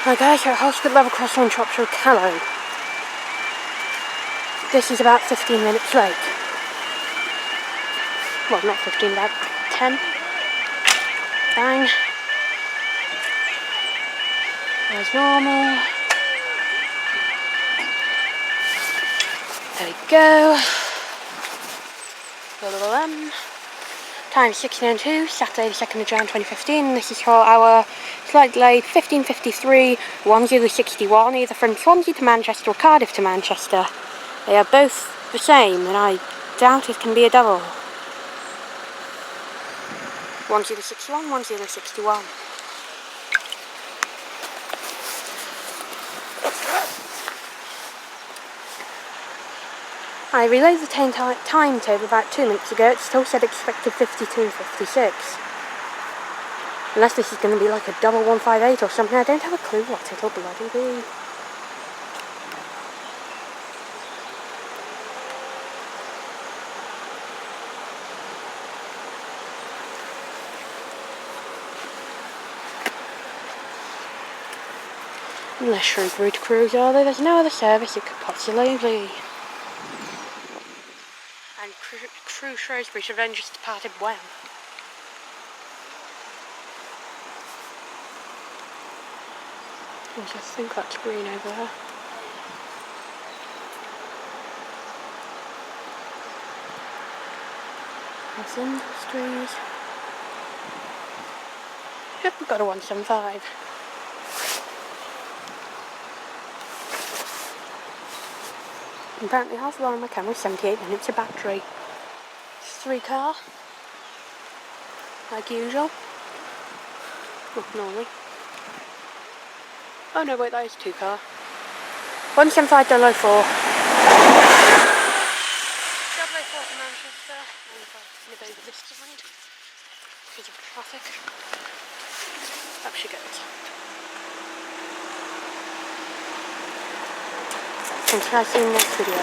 Hi guys, we're at Harlscott level crossing on Shrops Callow. This is about 15 minutes late. Well, not 15, about 10. Bang. As normal. There we go. Time 16:02, Saturday the 2nd of Jan 2015. This is for our slight delayed 15:53 1061, either from Swansea to Manchester or Cardiff to Manchester. They are both the same, and I doubt it can be a double. 1061, 1061. I relayed the timetable about 2 minutes ago. It still said expected 52:56. Unless this is going to be like a double 158 or something, I don't have a clue what it'll bloody be. Unless Shrewsbury to cruise, although there's no other service it could possibly be. And Crew Shrewsbury should have just departed when? I just think that's green over there. That's Industries. Yep, we've got a 175. Apparently half of on my camera, 78 minutes of battery. It's 3 car, like usual. Well, normally. Oh no, wait, that is 2 car. 175 004. 004 to Manchester. And if I nip over this side, because of traffic. Up she goes. Thanks for watching the next video.